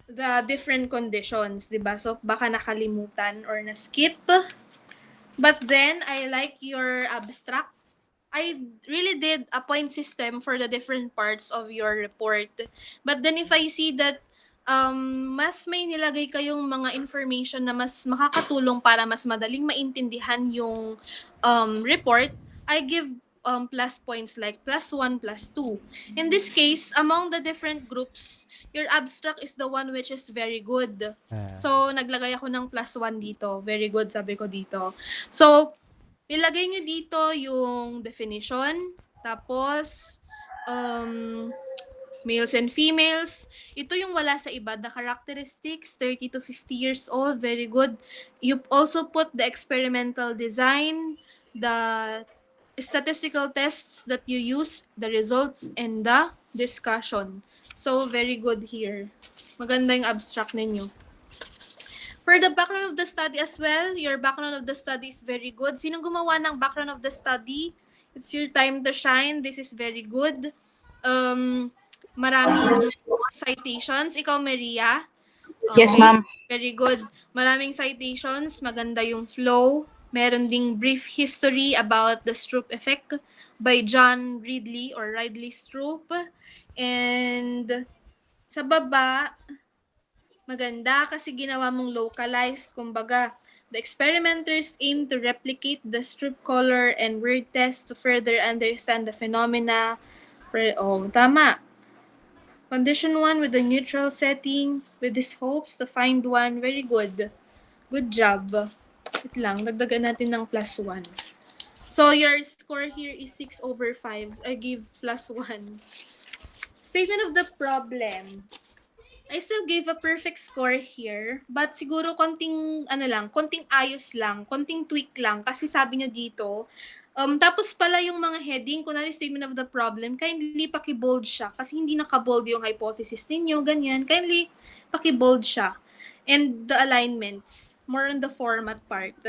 the different conditions, 'di ba? So baka nakalimutan or na-skip. But then I like your abstract. I really did a point system for the different parts of your report. But then if I see that mas may nilagay kayong mga information na mas makakatulong para mas madaling maintindihan yung report, I give plus points like +1, +2. In this case, among the different groups, your abstract is the one which is very good. Ah, So, naglagay ako ng +1 dito. Very good, sabi ko dito. So, nilagay nyo dito yung definition, tapos, males and females. Ito yung wala sa iba. The characteristics, 30 to 50 years old, very good. You also put the experimental design, the statistical tests that you use, the results, and the discussion. So, very good here. Maganda yung abstract ninyo. For the background of the study as well, your background of the study is very good. Sinong gumawa ng background of the study? It's your time to shine. This is very good. Maraming citations. Ikaw, Maria? Yes, Okay. ma'am. Very good. Maraming citations. Maganda yung flow. Meron ding brief history about the Stroop effect by John Ridley or Ridley Stroop. And sa baba, maganda kasi ginawa mong localized. Kumbaga, the experimenters aim to replicate the Stroop color and word test to further understand the phenomena. Tama. Condition 1 with a neutral setting with these hopes to find one. Very good. Good job. Wait lang, dagdagan natin ng +1. So, your score here is 6/5. I give +1. Statement of the problem. I still gave a perfect score here, but siguro konting ayos lang, konting tweak lang, kasi sabi niyo dito, tapos pala yung mga heading, kunwari statement of the problem, kindly paki-bold siya, kasi hindi naka-bold yung hypothesis ninyo, ganyan, kindly paki-bold siya. And the alignments, more on the format part.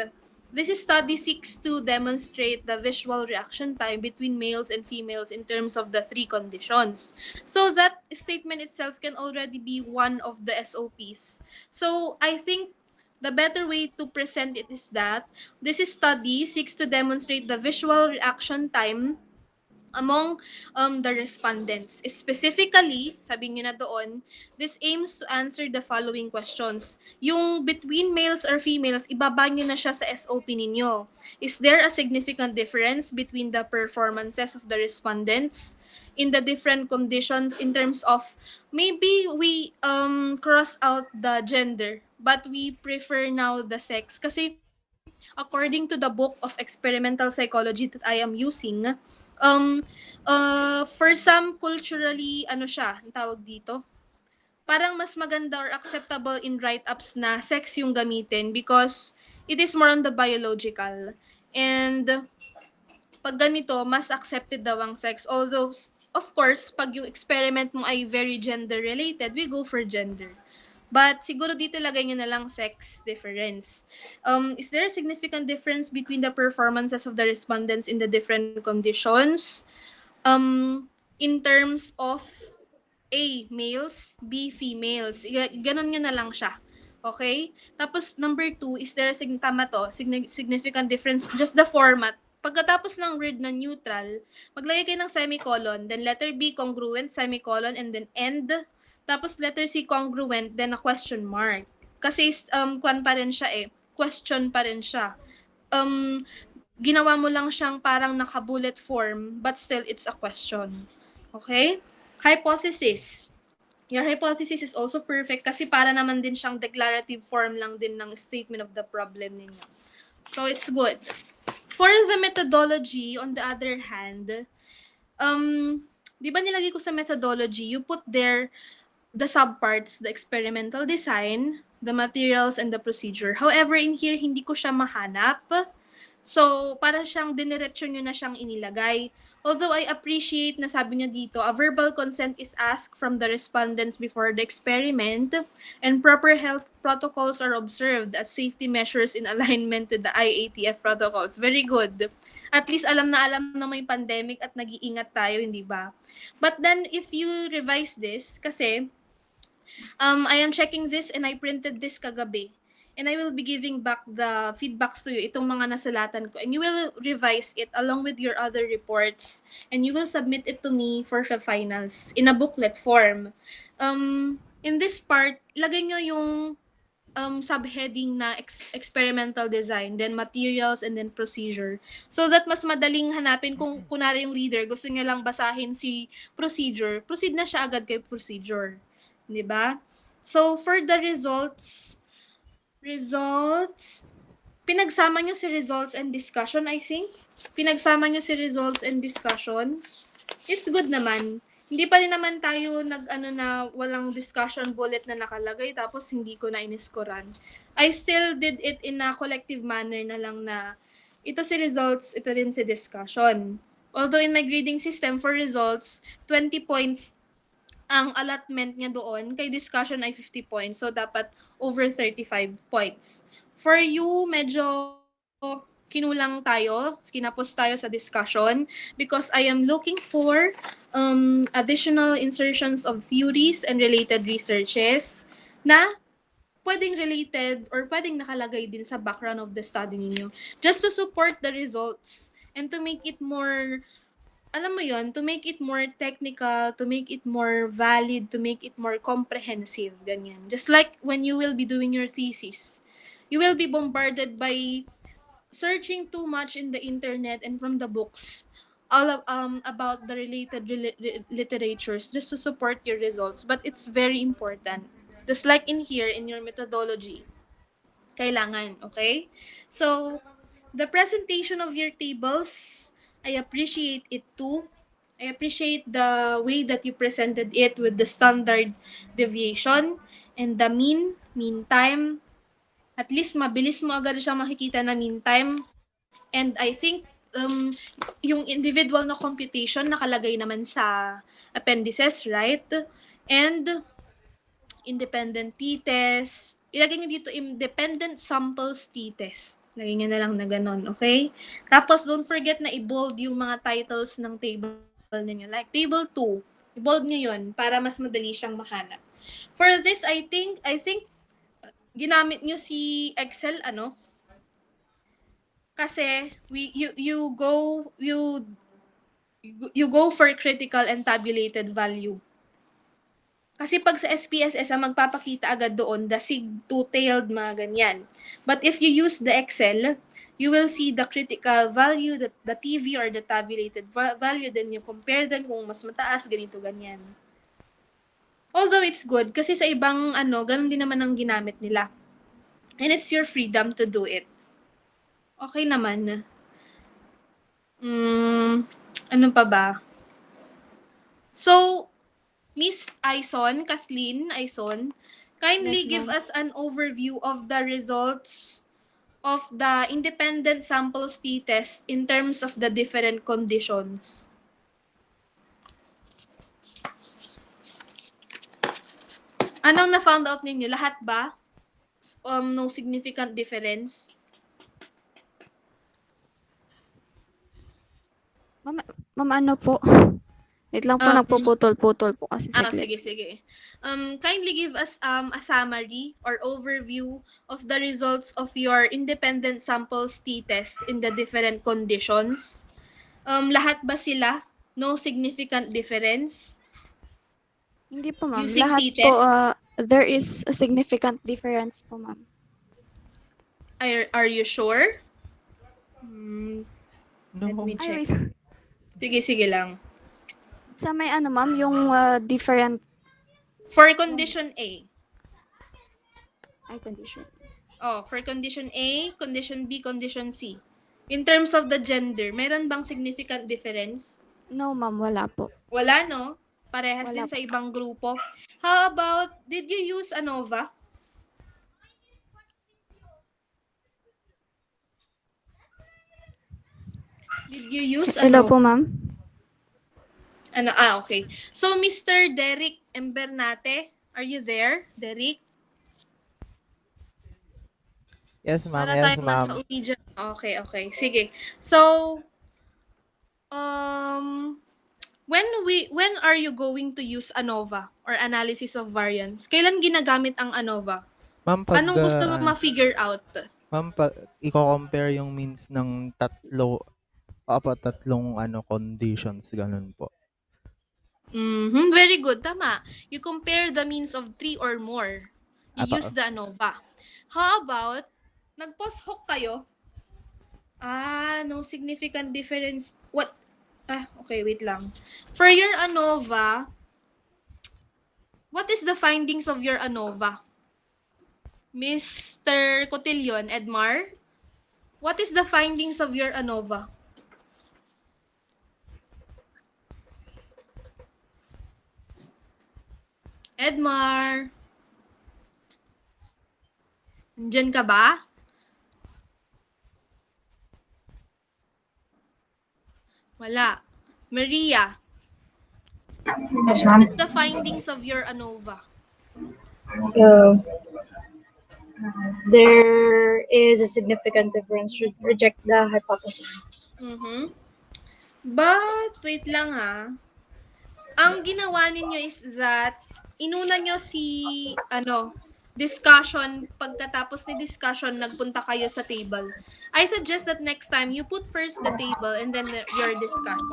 This study seeks to demonstrate the visual reaction time between males and females in terms of the three conditions. So that statement itself can already be one of the SOPs. So I think the better way to present it is that this study seeks to demonstrate the visual reaction time among the respondents. Specifically, sabi niyo na doon, this aims to answer the following questions. Yung between males or females, ibaba niyo na siya sa SOP ninyo. Is there a significant difference between the performances of the respondents in the different conditions in terms of maybe we cross out the gender but we prefer now the sex kasi according to the book of experimental psychology that I am using, for some culturally, ano siya, ang tawag dito, parang mas maganda or acceptable in write-ups na sex yung gamitin because it is more on the biological. And pag ganito, mas accepted daw ang sex. Although, of course, pag yung experiment mo ay very gender-related, we go for gender. But siguro dito lagay nyo na lang sex difference. Is there a significant difference between the performances of the respondents in the different conditions? In terms of A, males, B, females. Ganon nyo na lang siya. Okay? Tapos, number 2, is there a significant difference? Just the format. Pagkatapos ng word na neutral, maglagay kayo ng semicolon, then letter B, congruent, semicolon, and then end. Tapos letter C, congruent, then a question mark. Kasi, kwan pa rin siya question pa rin siya. Ginawa mo lang siyang parang naka-bullet form, but still, it's a question. Okay? Hypothesis. Your hypothesis is also perfect kasi para naman din siyang declarative form lang din ng statement of the problem ninyo. So, it's good. For the methodology, on the other hand, di ba nilagay ko sa methodology, you put there the subparts, the experimental design, the materials, and the procedure. However, in here, hindi ko siya mahanap. So, para siyang diniretso nyo na siyang inilagay. Although I appreciate na sabi niya dito, a verbal consent is asked from the respondents before the experiment and proper health protocols are observed as safety measures in alignment to the IATF protocols. Very good. At least alam na may pandemic at nag-iingat tayo, hindi ba? But then, if you revise this, kasi I am checking this and I printed this kagabi. And I will be giving back the feedbacks to you, itong mga nasulatan ko. And you will revise it along with your other reports. And you will submit it to me for the finals in a booklet form. In this part, lagay nyo yung subheading na experimental design, then materials, and then procedure. So that mas madaling hanapin kung kunwari yung reader, gusto niya lang basahin si procedure, proceed na siya agad kay procedure. 'Di ba? So for the results, pinagsama niyo si results and discussion, I think. Pinagsama niyo si results and discussion. It's good naman. Hindi pa rin naman tayo nag-ano na walang discussion bullet na nakalagay tapos hindi ko na iniskoran. I still did it in a collective manner na lang na ito si results, ito rin si discussion. Although in my grading system for results, 20 points ang allotment niya doon, kay discussion ay 50 points. So, dapat over 35 points. For you, medyo kinulang tayo, kinapos tayo sa discussion because I am looking for additional insertions of theories and related researches na pwedeng related or pwedeng nakalagay din sa background of the study ninyo just to support the results and to make it more, alam mo yon, to make it more technical, to make it more valid, to make it more comprehensive, ganyan. Just like when you will be doing your thesis, you will be bombarded by searching too much in the internet and from the books all of, about the related literatures just to support your results. But it's very important. Just like in here, in your methodology, kailangan, okay? So, the presentation of your tables, I appreciate it too. I appreciate the way that you presented it with the standard deviation and the mean time. At least mabilis mo agad siya makikita na mean time. And I think yung individual na computation nakalagay naman sa appendices, right? And independent t-test. Ilagay niyo dito independent samples t-test. Lagay niyo na lang na ganun, okay? Tapos don't forget na i-bold yung mga titles ng table niyo. Like table 2, i-bold niyo yun para mas madali siyang mahanap. For this, I think ginamit niyo si Excel, ano? Kasi you go for critical and tabulated value. Kasi pag sa SPSS, ang magpapakita agad doon, the sig two-tailed, mga ganyan. But if you use the Excel, you will see the critical value, the TV or the tabulated value, then you compare them kung mas mataas, ganito, ganyan. Although it's good, kasi sa ibang ganun din naman ang ginamit nila. And it's your freedom to do it. Okay naman. Ano pa ba? So, Miss Kathleen Aison, kindly Yes, give ma'am. us an overview of the results of the independent samples t-test in terms of the different conditions. Anong na-found out ninyo? Lahat ba? No significant difference? Ma'am, ano po? Wait lang po, Um, nagpuputol-putol po kasi saglit. sige. Kindly give us a summary or overview of the results of your independent samples t-test in the different conditions. Lahat ba sila? No significant difference? Hindi po, ma'am. Using Lahat po, t-test? there is a significant difference po, ma'am. Are you sure? Let No. me check. Ay, wait. Sige lang. Sa may ano, ma'am, yung different For condition A. condition. For condition A, condition B, condition C. In terms of the gender, meron bang significant difference? No, ma'am, wala po. Wala, no? Parehas Wala din sa ibang grupo. How about, did you use ANOVA? Did you use Hello ANOVA? po, ma'am. Okay. So, Mr. Derek Embernate, are you there? Derek? Yes, ma'am. Para Yes, tayong ma'am. nasa uli dyan. Okay. Sige. So, When are you going to use ANOVA or analysis of variance? Kailan ginagamit ang ANOVA? Ma'am, pag, Anong gusto mo ma-figure out? ma'am, pag i-compare yung means ng tatlong conditions, ganun po. Very good, tama. You compare the means of 3 or more. You use the ANOVA. How about, nag-post hoc kayo? No significant difference. Okay, wait lang. For your ANOVA, what is the findings of your ANOVA? Mr. Cotillion, Edmar, what is the findings of your ANOVA? Edmar, nandyan ka ba? Wala. Maria, Yes, ma'am. what is the findings of your ANOVA? There is a significant difference. Reject the hypothesis. But, wait lang ha. Ang ginawa ninyo is that, inuna nyo si, discussion. Pagkatapos ni discussion, nagpunta kayo sa table. I suggest that next time, you put first the table and then your discussion.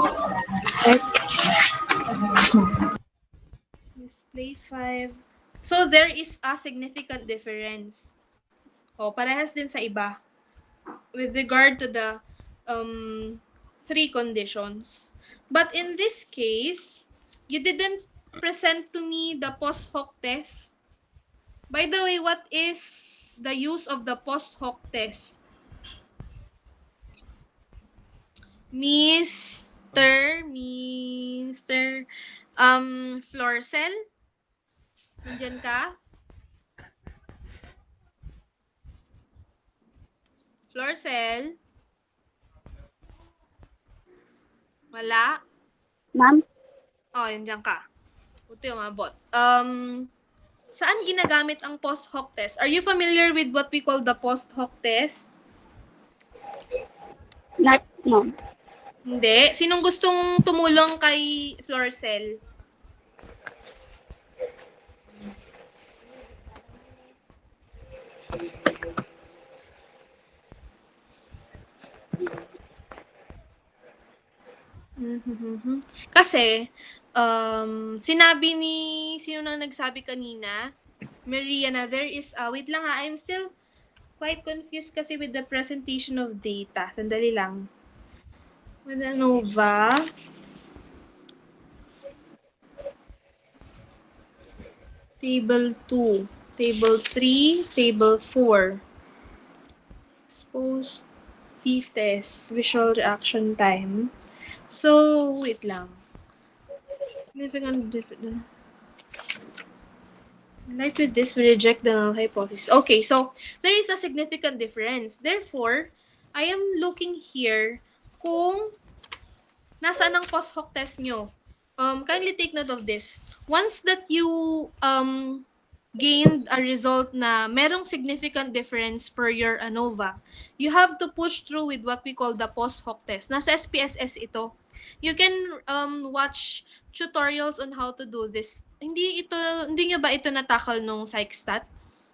Display 5. So, there is a significant difference. Parehas din sa iba. With regard to the 3 conditions. But in this case, you didn't present to me the post hoc test. By the way, what is the use of the post hoc test? Mr. Florcel? Nandiyan ka? Florcel? Wala? Ma'am? Nandiyan ka. Buti umabot. Saan ginagamit ang post hoc test? Are you familiar with what we call the post hoc test? Not, ma'am. Hindi. Sinong gustong tumulong kay Florcel? Kasi, sinabi ni, sino na nagsabi kanina? Maria na there is, wait lang ha, I'm still quite confused kasi with the presentation of data. Sandali lang. With ANOVA. Table 2, Table 3, Table 4. Exposed t-test, visual reaction time. So, wait lang. Significant difference. Like with this, we reject the null hypothesis. Okay, so there is a significant difference. Therefore, I am looking here kung nasaan ang post hoc test nyo. Kindly take note of this. Once that you gained a result na merong significant difference for your ANOVA, you have to push through with what we call the post hoc test. Nasa SPSS ito. You can watch tutorials on how to do this. Hindi nyo ba ito natakal nung PsychStat?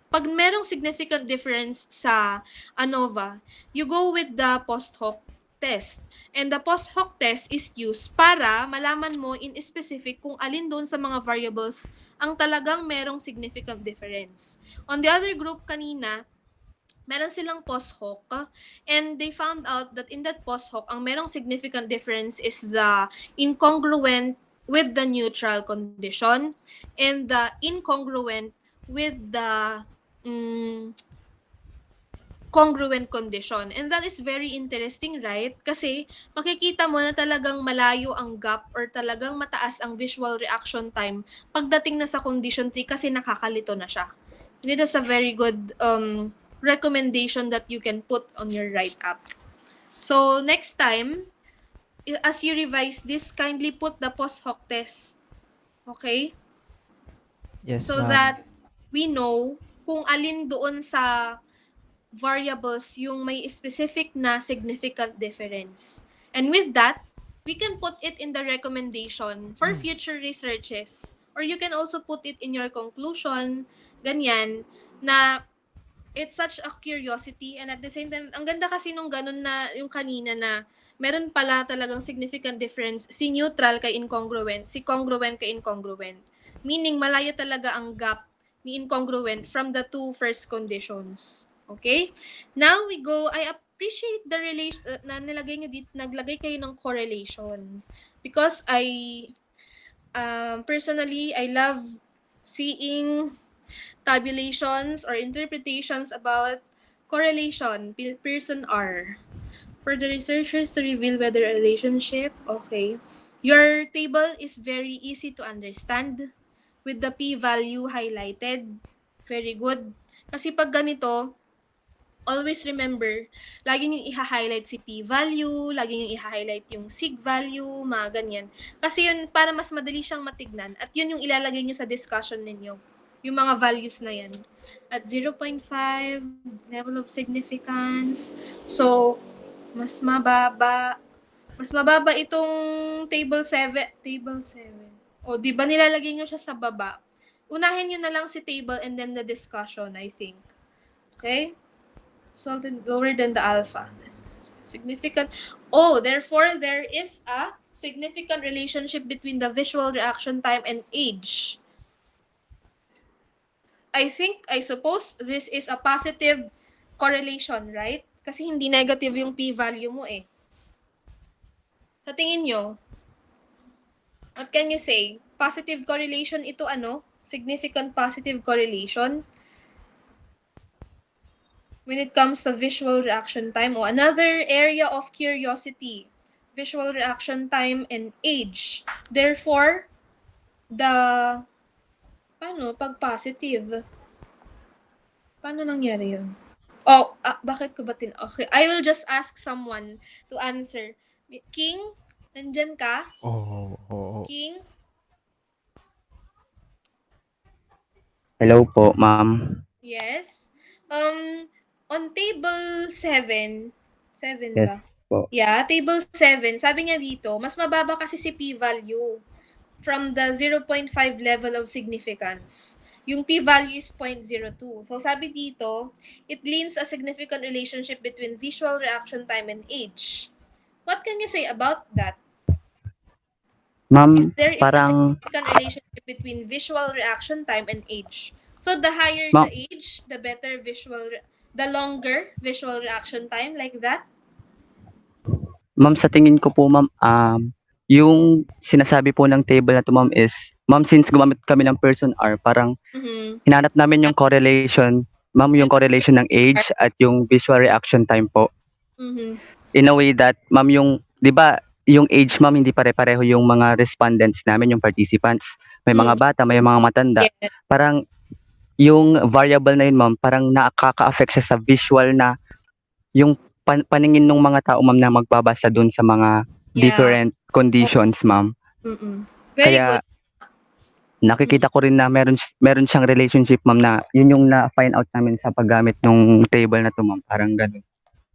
Pag merong significant difference sa ANOVA, you go with the post hoc test. And the post hoc test is used para malaman mo in specific kung alin doon sa mga variables ang talagang merong significant difference. On the other group kanina, meron silang post hoc and they found out that in that post hoc, ang merong significant difference is the incongruent with the neutral condition and the incongruent with the congruent condition. And that is very interesting, right? Kasi makikita mo na talagang malayo ang gap or talagang mataas ang visual reaction time pagdating na sa condition 3 kasi nakakalito na siya. And it is a very good recommendation that you can put on your write-up. So, next time, as you revise this, kindly put the post hoc test. Okay? Yes, So ma'am. that we know kung alin doon sa variables yung may specific na significant difference. And with that, we can put it in the recommendation for future researches. Or you can also put it in your conclusion, ganyan, na it's such a curiosity, and at the same time, ang ganda kasi nung ganun na yung kanina na meron pala talagang significant difference si neutral kay incongruent, si congruent kay incongruent. Meaning, malayo talaga ang gap ni incongruent from the two first conditions. Okay? Now we go, I appreciate the relation na nilagay nyo dito, naglagay kayo ng correlation. Because personally, I love seeing tabulations or interpretations about correlation, Pearson R. For the researchers to reveal whether a relationship, okay. Your table is very easy to understand with the p-value highlighted. Very good. Kasi pag ganito, always remember, lagi nyo i-highlight si p-value, lagi nyo i-highlight yung sig value, mga ganyan. Kasi yun, para mas madali siyang matignan. At yun yung ilalagay nyo sa discussion ninyo. Yung mga values na yan. At 0.5, level of significance. So, mas mababa itong table 7. Table 7. O, di ba nilalagay nyo siya sa baba? Unahin nyo na lang si table and then the discussion, I think. Okay? Resulted lower than the alpha. Significant. Oh, therefore, there is a significant relationship between the visual reaction time and age. I suppose this is a positive correlation, right? Kasi hindi negative yung p-value mo eh. Sa tingin nyo, what can you say? Positive correlation ito ano? Significant positive correlation? When it comes to visual reaction time, o another area of curiosity, visual reaction time and age. Therefore, pag positive? Paano nangyari yun? Oh, bakit ko ba okay, I will just ask someone to answer. King, nandyan ka? Oo. King? Hello po, ma'am. Yes? On table 7 Yes ba? po. Yeah, table 7, sabi niya dito, mas mababa kasi si p-value from the 0.5 level of significance. Yung p-value is 0.02. So, sabi dito, it leans a significant relationship between visual reaction time and age. What can you say about that? Ma'am, There is a parang, significant relationship between visual reaction time and age. So, the higher ma'am, the age, the better the longer visual reaction time, like that? ma'am, sa tingin ko po, ma'am, yung sinasabi po ng table na to, ma'am, is, ma'am, since gumamit kami ng person R, parang Mm-hmm. hinanap namin yung correlation, ma'am, yung correlation ng age at yung visual reaction time po. Mm-hmm. In a way that, ma'am, yung, di ba, yung age, ma'am, hindi pare-pareho yung mga respondents namin, yung participants. May mga bata, may mga matanda. Yes. Parang, yung variable na yun, ma'am, parang nakaka-affect siya sa visual na yung paningin ng mga tao, ma'am, na magbabasa dun sa mga different conditions, ma'am. Mm-mm. Very Kaya good. nakikita ko rin na meron siyang relationship, ma'am, na yun yung na-find out namin sa paggamit ng table na to, ma'am. Parang ganun.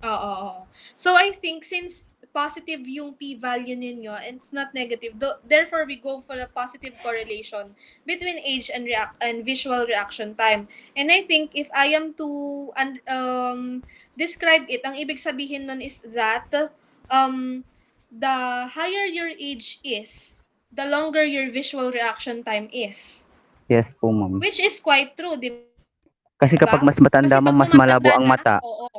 Oo. So, I think since positive yung p-value ninyo and it's not negative, therefore we go for a positive correlation between age and visual reaction time. And I think if I am to describe it, ang ibig sabihin nun is that the higher your age is, the longer your visual reaction time is. Yes po, ma'am. Which is quite true, di Kasi ba? kapag mas matanda, Kasi ma'am, pag mas malabo tumatanda ang na, mata. oo.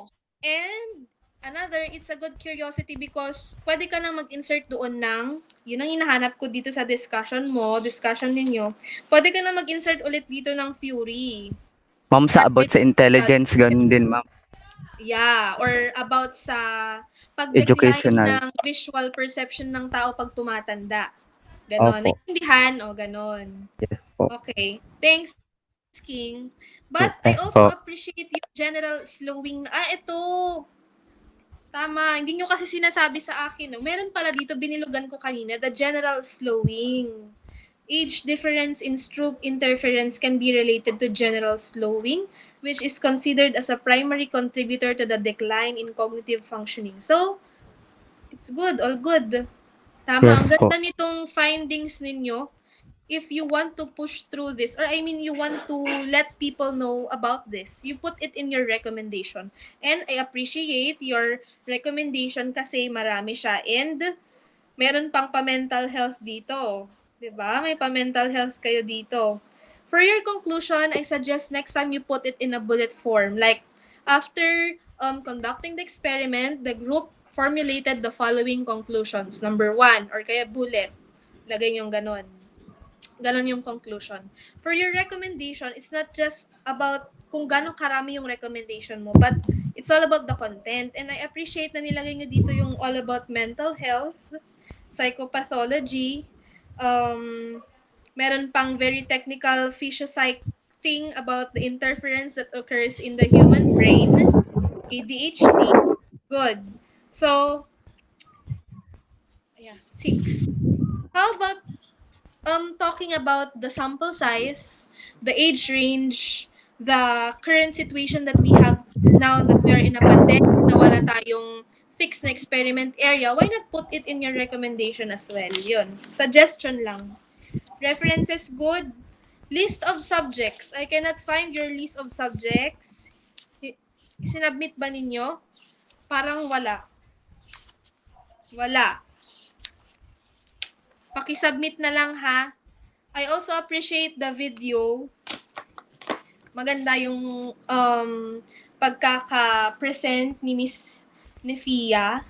And another, it's a good curiosity because pwede ka nang mag-insert doon ng, yun ang hinahanap ko dito sa discussion ninyo, pwede ka nang mag-insert ulit dito ng theory. Ma'am, sa about sa intelligence, ganun din, ma'am. Yeah, or about sa pag-decline Educational. ng visual perception ng tao pag tumatanda. Ganon. Opo. Naintindihan? O, ganon. Yes po. Okay. Thanks, King. But I Yes also po. appreciate yung general slowing. Ito. Tama. Hindi nyo kasi sinasabi sa akin. No? Meron pala dito, binilugan ko kanina, the general slowing. Age difference in stroke interference can be related to general slowing, which is considered as a primary contributor to the decline in cognitive functioning. So, it's good. All good. Tama, ang Yes po. ganda nitong findings ninyo. If you want to push through this, or I mean, you want to let people know about this, you put it in your recommendation. And I appreciate your recommendation kasi marami siya. And meron pang pa-mental health dito. 'Di ba? May pa-mental health kayo dito. For your conclusion, I suggest next time you put it in a bullet form. Like, after conducting the experiment, the group formulated the following conclusions. Number 1, or kaya bullet. Lagay yung ganon. Ganon yung conclusion. For your recommendation, it's not just about kung gano'ng karami yung recommendation mo, but it's all about the content. And I appreciate na nilagay nyo dito yung all about mental health, psychopathology, meron pang very technical physiopsych thing about the interference that occurs in the human brain, ADHD, good. So, yeah, 6. How about talking about the sample size, the age range, the current situation that we have now that we are in a pandemic, na wala tayong fixed na experiment area, why not put it in your recommendation as well? Yun. Suggestion lang. References, good. List of subjects. I cannot find your list of subjects. Sinubmit ba ninyo? Parang wala. Wala. Pakisubmit na lang ha. I also appreciate the video. Maganda yung pagkaka-present ni Miss Nefia.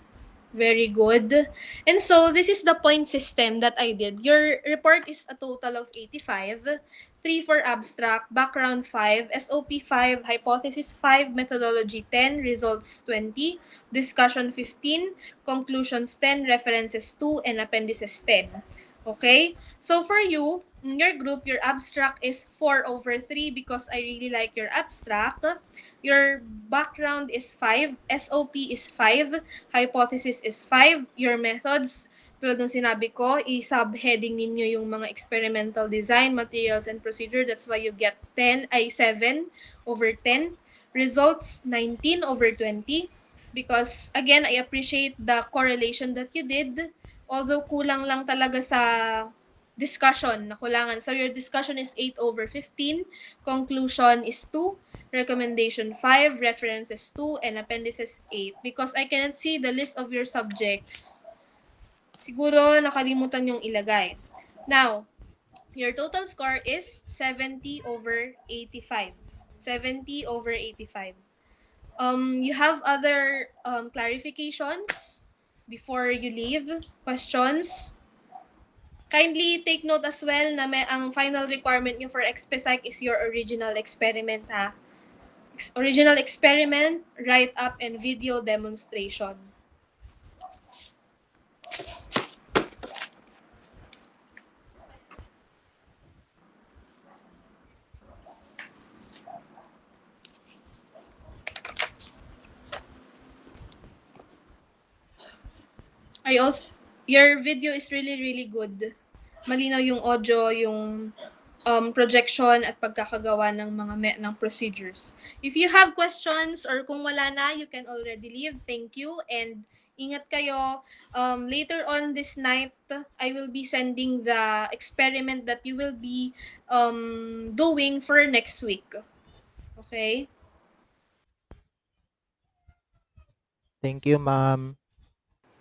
Very good. And so, this is the point system that I did. Your report is a total of 85. 3 for abstract, background 5, SOP 5, hypothesis 5, methodology 10, results 20, discussion 15, conclusions 10, references 2, and appendices 10. Okay? So, for you, in your group, your abstract is 4/3 because I really like your abstract. Your background is 5, SOP is 5, hypothesis is 5, your methods, tulad ng sinabi ko, i-subheading ninyo yung mga experimental design, materials, and procedure. That's why you get 7/10. Results, 19/20. Because, again, I appreciate the correlation that you did. Although, kulang lang talaga sa discussion, nakulangan. So, your discussion is 8/15. Conclusion is 2. Recommendation 5, references 2, and appendices 8. Because I cannot see the list of your subjects. Siguro nakalimutan yung ilagay. Now, your total score is 70/85. 70/85. You have other clarifications before you leave? Questions? Kindly take note as well na ang final requirement nyo for XPSYC is your original experiment ha. Original experiment, write-up, and video demonstration. Your video is really, really good. Malinaw yung audio, yung projection at pagkakagawa ng mga ng procedures. If you have questions or kung wala na, you can already leave. Thank you and ingat kayo. Later on this night, I will be sending the experiment that you will be doing for next week. Okay? Thank you, ma'am.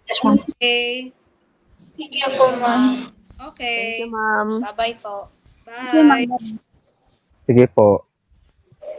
Okay. Thank you po, ma'am. Okay. Thank you, ma'am. Bye-bye po. Thank you, Bye. ma'am. Sige po.